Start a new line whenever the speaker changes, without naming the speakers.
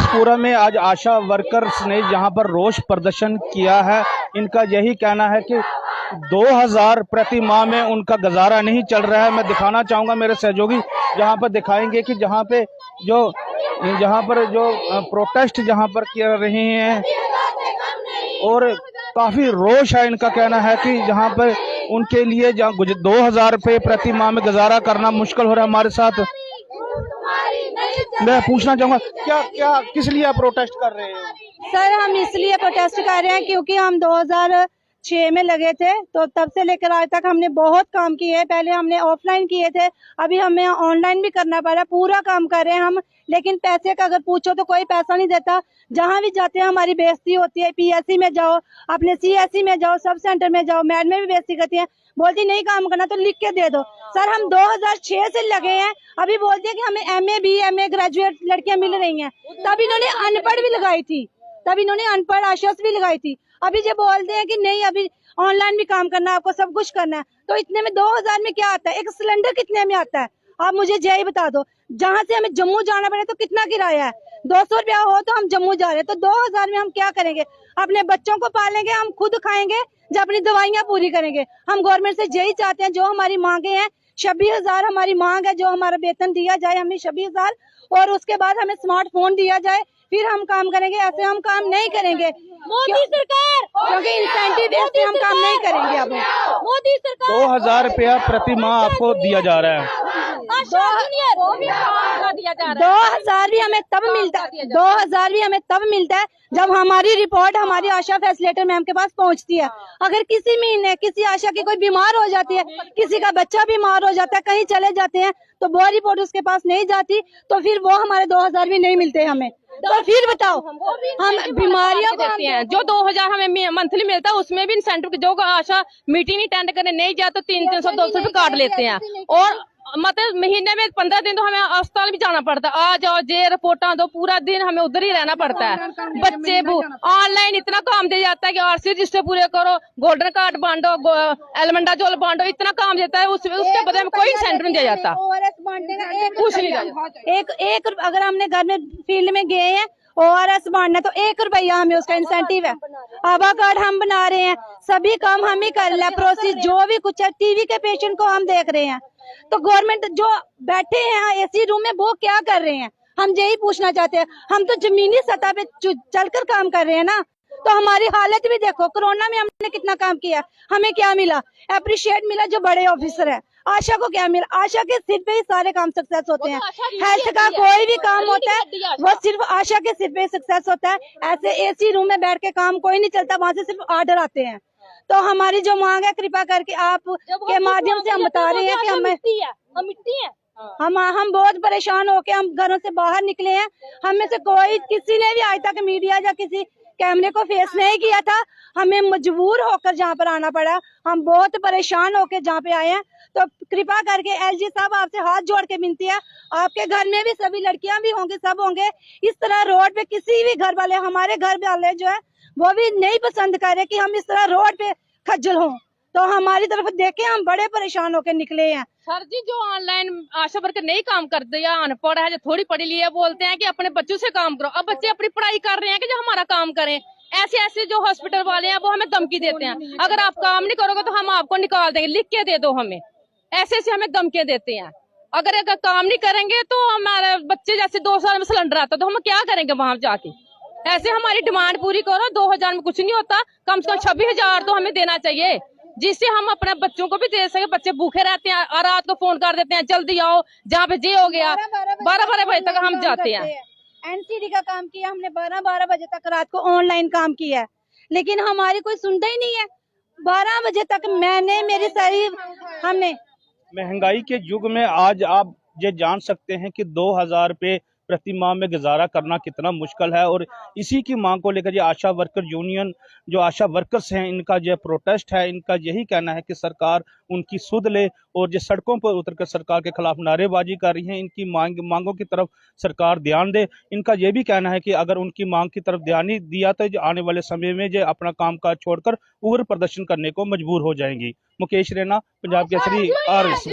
पूरा में आज आशा वर्कर्स ने जहां पर रोष प्रदर्शन किया है। इनका यही कहना है कि 2000 प्रति माह में उनका गुजारा नहीं चल रहा है। मैं दिखाना चाहूंगा, मेरे सहयोगी जहां पर दिखाएंगे कि जहां पर जो प्रोटेस्ट जहां पर कर रहे हैं और काफी रोष है। इनका कहना है कि जहां पर उनके लिए 2000 रुपये प्रति माह में गुजारा करना मुश्किल हो रहा है। हमारे साथ मैं पूछना चाहूंगा, क्या किस लिए आप प्रोटेस्ट कर रहे हैं?
सर, हम इसलिए प्रोटेस्ट कर रहे हैं क्योंकि हम 2006 में लगे थे, तो तब से लेकर आज तक हमने बहुत काम किए हैं। पहले हमने ऑफलाइन किए थे, अभी हमें ऑनलाइन भी करना पड़ा। पूरा काम कर रहे हैं हम, लेकिन पैसे का अगर पूछो तो कोई पैसा नहीं देता। जहाँ भी जाते हैं हमारी बेइज्जती होती है। पीएससी में जाओ, अपने सीएससी में जाओ, सब सेंटर में जाओ, मैडमें भी बेइज्जती करती हैं। बोलती नहीं काम करना तो लिख के दे दो। सर, हम 2006 से लगे हैं, अभी बोलते हैं कि हमें एमए बीए ग्रेजुएट लड़कियां मिल रही हैं। तब इन्होंने अनपढ़ भी लगाई थी, तब इन्होंने अनपढ़ आश्वास भी लगाई थी। अभी जब बोलते हैं कि नहीं अभी ऑनलाइन भी काम करना है, आपको सब कुछ करना है, तो इतने में 2000 में क्या आता है? एक सिलेंडर कितने में आता है? आप मुझे यही बता दो। जहाँ से हमें जम्मू जाना पड़े तो कितना किराया है? 200 रुपया हो तो हम जम्मू जा रहे हैं, तो 2000 में हम क्या करेंगे? अपने बच्चों को पालेंगे, हम खुद खाएंगे, जो अपनी दवाइयाँ पूरी करेंगे। हम गवर्नमेंट से यही चाहते हैं, जो हमारी मांगे हैं 26,000 हमारी मांग है, जो हमारा वेतन दिया जाए हमें 26,000, और उसके बाद हमें स्मार्टफोन दिया जाए, फिर हम काम करेंगे। ऐसे हम काम नहीं करेंगे मोदी सरकार, क्योंकि इंसेंटिव बेस पे हम काम नहीं करेंगे। अब मोदी सरकार
2000 रुपया प्रति माह आपको दिया जा रहा है।
2000 भी हमें तब मिलता है, 2000 भी हमें तब मिलता है जब हमारी रिपोर्ट हमारी आशा फैसिलिटेटर मैम के पास पहुंचती है। अगर किसी महीने किसी आशा की कोई बीमार हो जाती है, किसी का बच्चा बीमार हो जाता है, कहीं चले जाते हैं, तो वो रिपोर्ट उसके पास नहीं जाती, तो फिर वो हमारे 2000 भी नहीं मिलते हमें। तो फिर बताओ, हम बीमारियों
देते हैं। जो 2000 हमें मंथली मिलता है, उसमें भी इंसेंटिव जो आशा मीटिंग अटेंड करने नहीं जाए तो 300-200 रुपए काट लेते हैं। और मतलब महीने में 15 दिन तो हमें अस्पताल भी जाना पड़ता है। आ जाओ, जे रिपोर्टा दो, पूरा दिन हमें उधर ही रहना पड़ता है। बच्चे ऑनलाइन इतना काम दिया जाता है कि आरसी रजिस्टर पूरे करो, गोल्डन कार्ड बांटो, एलमंडाजोल बांटो, इतना काम देता है। उसके बदले में कोई इंसेंटिव नहीं दिया जाता, कुछ नहीं दिया जाता।
एक अगर हमने घर में फील्ड में गए हैं ORS बांटना, तो 1 रुपया हमें उसका इंसेंटिव है। आभा कार्ड हम बना रहे हैं, सभी काम हम ही कर रहे हैं। प्रोसेस जो भी कुछ है, टीवी के पेशेंट को हम देख रहे हैं। तो गवर्नमेंट जो बैठे हैं एसी रूम में, वो क्या कर रहे हैं? हम यही पूछना चाहते हैं। हम तो जमीनी सतह पे चलकर काम कर रहे हैं ना। तो हमारी हालत भी देखो, कोरोना में हमने कितना काम किया, हमें क्या मिला? अप्रिशिएट मिला जो बड़े ऑफिसर है। आशा को क्या मिला? आशा के सिर पे ही सारे काम सक्सेस होते हैं। हेल्थ का कोई भी काम होता है वो सिर्फ आशा के सिर पे सक्सेस होता है। ऐसे एसी रूम में बैठ के काम कोई नहीं चलता, वहाँ से सिर्फ ऑर्डर आते हैं। तो हमारी जो मांग है, कृपा करके आप के माध्यम से हम बता रहे हैं कि हम बहुत परेशान होके हम घरों से बाहर निकले हैं। हम में से कोई किसी ने भी आज तक मीडिया या किसी कैमरे को फेस नहीं किया था। हमें मजबूर होकर जहाँ पर आना पड़ा। हम बहुत परेशान होकर जहाँ पे आए हैं। तो कृपा करके LG साहब, आपसे हाथ जोड़ के विनती है, आपके घर में भी सभी लड़कियां भी होंगी, सब होंगे। इस तरह रोड पे किसी भी घर वाले, हमारे घर वाले जो है वो भी नहीं पसंद करे कि हम इस तरह रोड पे खज्जल हों। तो हमारी तरफ देखे, हम बड़े परेशान होकर निकले हैं।
सर जी, जो ऑनलाइन आशा वर्कर नहीं काम करते या अनपढ़ है, जो थोड़ी पढ़ी ली है, बोलते हैं कि अपने बच्चों से काम करो। अब बच्चे अपनी पढ़ाई कर रहे हैं कि जो हमारा काम करें। ऐसे जो हॉस्पिटल वाले हैं वो हमें धमकी देते हैं, अगर आप काम नहीं करोगे तो हम आपको निकाल देंगे, लिख के दे दो हमें। ऐसे हमें धमकियां देते हैं। अगर काम नहीं करेंगे तो हमारे बच्चे, जैसे 2 साल में सिलेंडर आता तो हम क्या करेंगे वहां जाके? ऐसे हमारी डिमांड पूरी करो। 2000 में कुछ नहीं होता, कम से कम 26,000 तो हमें देना चाहिए, जिससे हम अपने बच्चों को भी दे सके। बच्चे भूखे रहते हैं और रात को फोन कर देते हैं, जल्दी आओ, जहाँ पे जे हो गया 12-12 बजे तक हम जाते हैं।
NCD का काम किया हमने, 12-12 बजे तक रात को ऑनलाइन काम किया है, लेकिन हमारी कोई सुनता ही नहीं है। 12 बजे तक मैंने मेरी सारी हमने।
महंगाई के युग में आज आप ये जान सकते हैं कि 2000 रुपये प्रति माह में गुजारा करना कितना मुश्किल है। और इसी की मांग को लेकर ये आशा वर्कर यूनियन, जो आशा वर्कर्स हैं, इनका जो प्रोटेस्ट है, इनका यही कहना है कि सरकार उनकी सुध ले और जो सड़कों पर उतरकर सरकार के खिलाफ नारेबाजी कर रही हैं, इनकी मांगों की तरफ सरकार ध्यान दे। इनका ये भी कहना है कि अगर उनकी मांग की तरफ ध्यान नहीं दिया तो जो आने वाले समय में जो अपना कामकाज छोड़कर उग्र प्रदर्शन करने को मजबूर हो जाएंगी। मुकेश रैना, पंजाब केसरी, RS।